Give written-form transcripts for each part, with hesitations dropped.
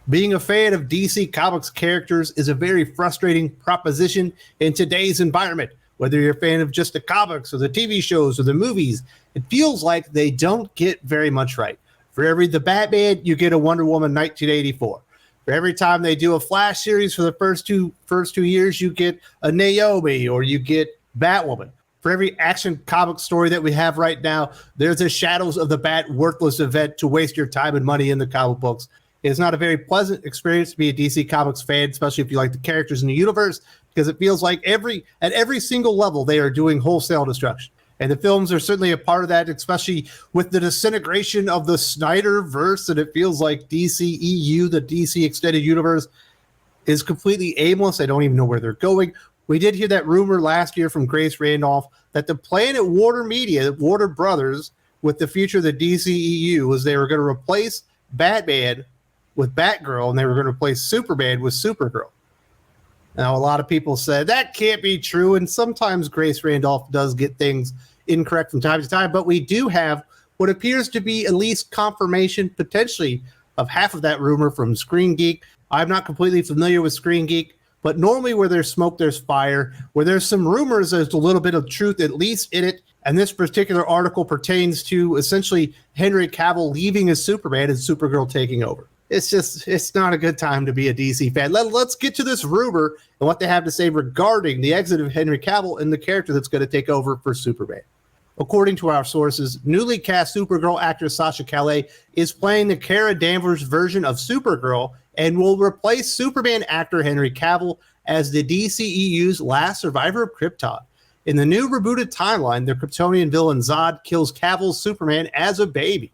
Being a fan of DC Comics characters is a very frustrating proposition in today's environment. Whether you're a fan of just the comics or the TV shows or the movies, it feels like they don't get very much right. For every The Batman, you get a Wonder Woman 1984. For every time they do a Flash series for the first two years, you get a Naomi or you get Batwoman. For every action comic story that we have right now, there's a Shadows of the Bat worthless event to waste your time and money in the comic books. It's not a very pleasant experience to be a DC Comics fan, especially if you like the characters in the universe, because it feels like at every single level they are doing wholesale destruction. And the films are certainly a part of that, especially with the disintegration of the Snyderverse, and it feels like DCEU, the DC Extended Universe, is completely aimless. I don't even know where they're going. We did hear that rumor last year from Grace Randolph that the plan at Warner Media, Warner Brothers, with the future of the DCEU was they were going to replace Batman with Batgirl, and they were going to replace Superman with Supergirl. Now, a lot of people said that can't be true, and sometimes Grace Randolph does get things incorrect from time to time, but we do have what appears to be at least confirmation, potentially, of half of that rumor from Screen Geek. I'm not completely familiar with Screen Geek, but normally where there's smoke, there's fire. Where there's some rumors, there's a little bit of truth, at least in it. And this particular article pertains to essentially Henry Cavill leaving as Superman and Supergirl taking over. It's not a good time to be a DC fan. Let's get to this rumor and what they have to say regarding the exit of Henry Cavill and the character that's going to take over for Superman. According to our sources, newly cast Supergirl actress Sasha Calle is playing the Kara Danvers version of Supergirl and will replace Superman actor Henry Cavill as the DCEU's last survivor of Krypton. In the new rebooted timeline, the Kryptonian villain Zod kills Cavill's Superman as a baby.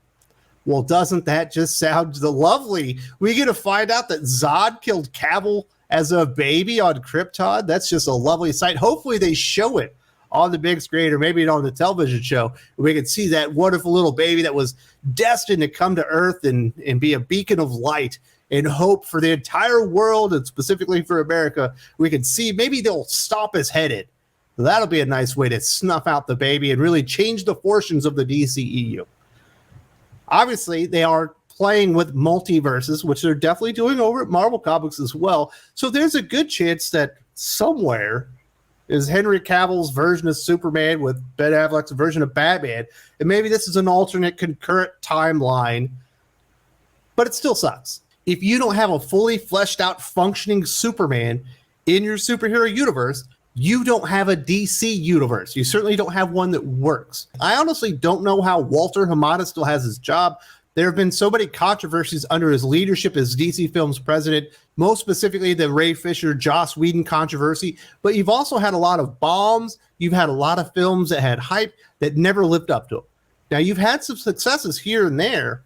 Well, doesn't that just sound lovely? We get to find out that Zod killed Cavill as a baby on Krypton. That's just a lovely sight. Hopefully they show it on the big screen or maybe on the television show. We can see that wonderful little baby that was destined to come to Earth and be a beacon of light and hope for the entire world, and specifically for America. We can see maybe they'll stomp his head in. That'll be a nice way to snuff out the baby and really change the fortunes of the DCEU. Obviously, they are playing with multiverses, which they're definitely doing over at Marvel Comics as well. So there's a good chance that somewhere is Henry Cavill's version of Superman with Ben Affleck's version of Batman. And maybe this is an alternate concurrent timeline, but it still sucks. If you don't have a fully fleshed out functioning Superman in your superhero universe, you don't have a DC universe. You certainly don't have one that works. I honestly don't know how Walter Hamada still has his job. There have been so many controversies under his leadership as DC Films president, most specifically the Ray Fisher, Joss Whedon controversy. But you've also had a lot of bombs. You've had a lot of films that had hype that never lived up to it. Now, you've had some successes here and there,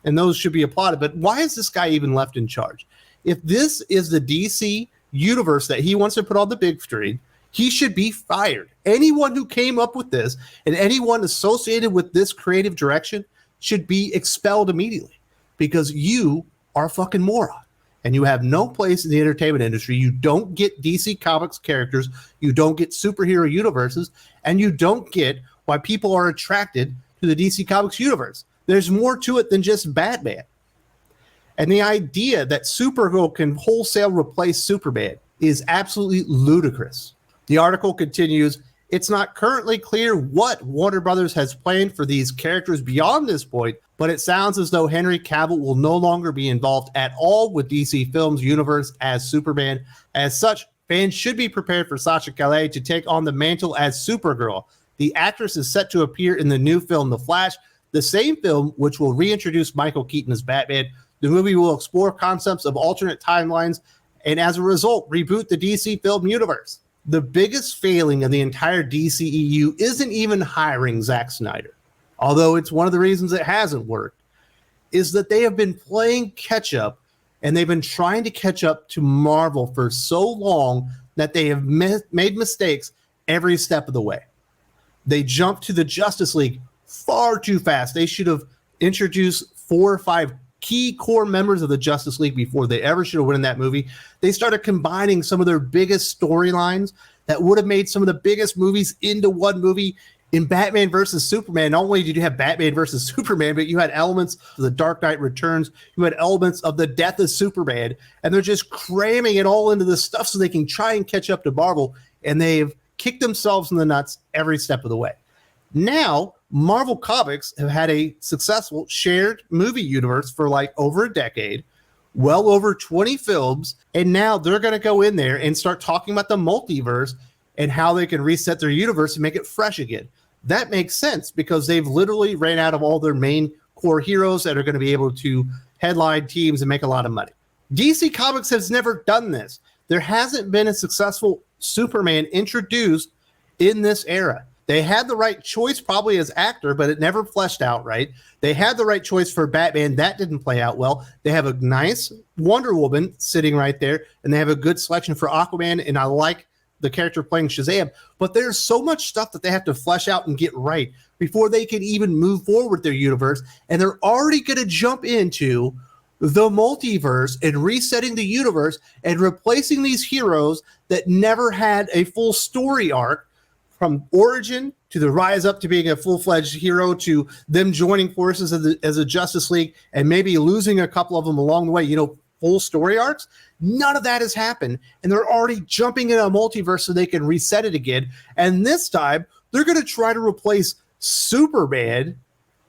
and those should be applauded. But why is this guy even left in charge? If this is the DC universe that he wants to put on the big screen, he should be fired. Anyone who came up with this and anyone associated with this creative direction should be expelled immediately, because you are a fucking moron and you have no place in the entertainment industry. You don't get DC Comics characters, you don't get superhero universes, and you don't get why people are attracted to the DC Comics universe. There's more to it than just Batman. And the idea that Supergirl can wholesale replace Superman is absolutely ludicrous. The article continues, it's not currently clear what Warner Brothers has planned for these characters beyond this point, but it sounds as though Henry Cavill will no longer be involved at all with DC Films' universe as Superman. As such, fans should be prepared for Sasha Calle to take on the mantle as Supergirl. The actress is set to appear in the new film The Flash, the same film which will reintroduce Michael Keaton as Batman. The movie will explore concepts of alternate timelines and, as a result, reboot the DC film universe. The biggest failing of the entire DCEU isn't even hiring Zack Snyder, although it's one of the reasons it hasn't worked, is that they have been playing catch-up, and they've been trying to catch up to Marvel for so long that they have made mistakes every step of the way. They jumped to the Justice League far too fast. They should have introduced 4 or 5 key core members of the Justice League before they ever should have won in that movie. They started combining some of their biggest storylines that would have made some of the biggest movies into one movie, In Batman versus Superman, not only did you have Batman versus Superman, but you had elements of The Dark Knight Returns, you had elements of the death of Superman, and they're just cramming it all into this stuff so they can try and catch up to Marvel, and they've kicked themselves in the nuts every step of the way. Now, Marvel Comics have had a successful shared movie universe for like over a decade, well over 20 films, and now they're going to go in there and start talking about the multiverse and how they can reset their universe and make it fresh again. That makes sense because they've literally ran out of all their main core heroes that are going to be able to headline teams and make a lot of money. DC Comics has never done this. There hasn't been a successful Superman introduced in this era. They had the right choice probably as actor, but it never fleshed out right. They had the right choice for Batman. That didn't play out well. They have a nice Wonder Woman sitting right there, and they have a good selection for Aquaman, and I like the character playing Shazam, but there's so much stuff that they have to flesh out and get right before they can even move forward their universe, and they're already going to jump into the multiverse and resetting the universe and replacing these heroes that never had a full story arc from origin to the rise up to being a full-fledged hero to them joining forces as a Justice League and maybe losing a couple of them along the way, full story arcs. None of that has happened, and they're already jumping in a multiverse so they can reset it again. And this time, they're going to try to replace Superman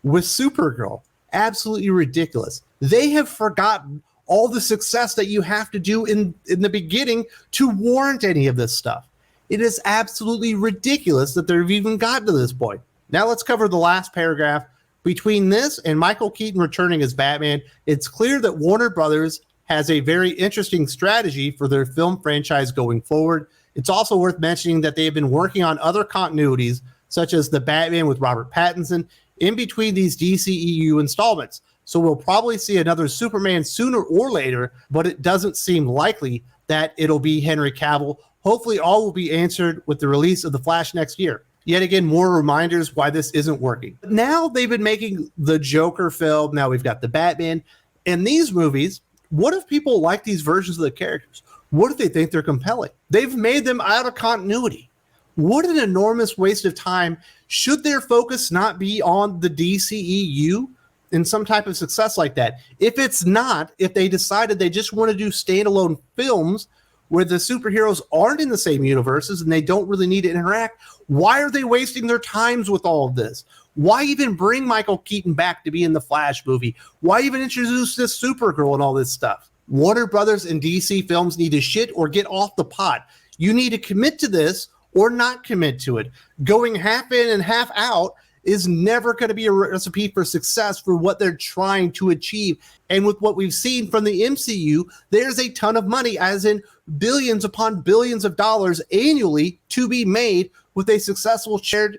with Supergirl. Absolutely ridiculous. They have forgotten all the success that you have to do in the beginning to warrant any of this stuff. It is absolutely ridiculous that they've even gotten to this point. Now let's cover the last paragraph. Between this and Michael Keaton returning as Batman, it's clear that Warner Brothers has a very interesting strategy for their film franchise going forward. It's also worth mentioning that they have been working on other continuities, such as the Batman with Robert Pattinson, in between these DCEU installments. So we'll probably see another Superman sooner or later, but it doesn't seem likely that it'll be Henry Cavill. Hopefully all will be answered with the release of The Flash next year. Yet again, more reminders why this isn't working. Now they've been making the Joker film. Now we've got the Batman. And these movies, what if people like these versions of the characters? What if they think they're compelling? They've made them out of continuity. What an enormous waste of time. Should their focus not be on the DCEU in some type of success like that? If it's not, if they decided they just want to do standalone films where the superheroes aren't in the same universes and they don't really need to interact, why are they wasting their times with all of this? Why even bring Michael Keaton back to be in the Flash movie? Why even introduce this Supergirl and all this stuff? Warner Brothers and DC Films need to shit or get off the pot. You need to commit to this or not commit to it. Going half in and half out is never going to be a recipe for success for what they're trying to achieve. And with what we've seen from the MCU, there's a ton of money, as in billions upon billions of dollars annually to be made with a successful shared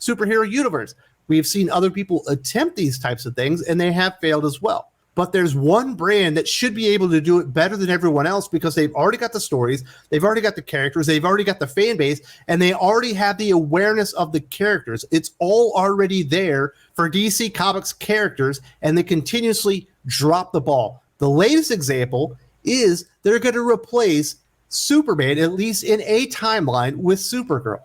superhero universe. We have seen other people attempt these types of things, and they have failed as well. But there's one brand that should be able to do it better than everyone else because they've already got the stories, they've already got the characters, they've already got the fan base, and they already have the awareness of the characters. It's all already there for DC Comics characters, and they continuously drop the ball. The latest example is they're going to replace Superman, at least in a timeline, with Supergirl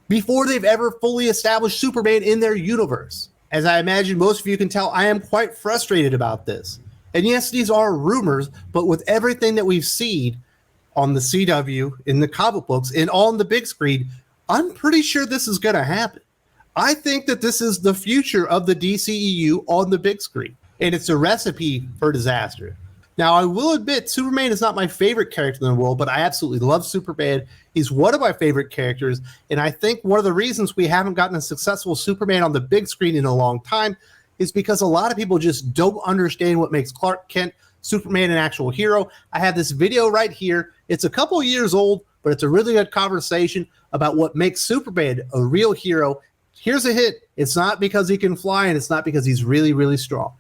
before they've ever fully established Superman in their universe. As I imagine most of you can tell, I am quite frustrated about this. And yes, these are rumors, but with everything that we've seen on the CW, in the comic books, and on the big screen, I'm pretty sure this is going to happen. I think that this is the future of the DCEU on the big screen, and it's a recipe for disaster. Now, I will admit, Superman is not my favorite character in the world, but I absolutely love Superman. He's one of my favorite characters, and I think one of the reasons we haven't gotten a successful Superman on the big screen in a long time is because a lot of people just don't understand what makes Clark Kent, Superman, an actual hero. I have this video right here. It's a couple years old, but it's a really good conversation about what makes Superman a real hero. Here's a hint. It's not because he can fly, and it's not because he's really, really strong.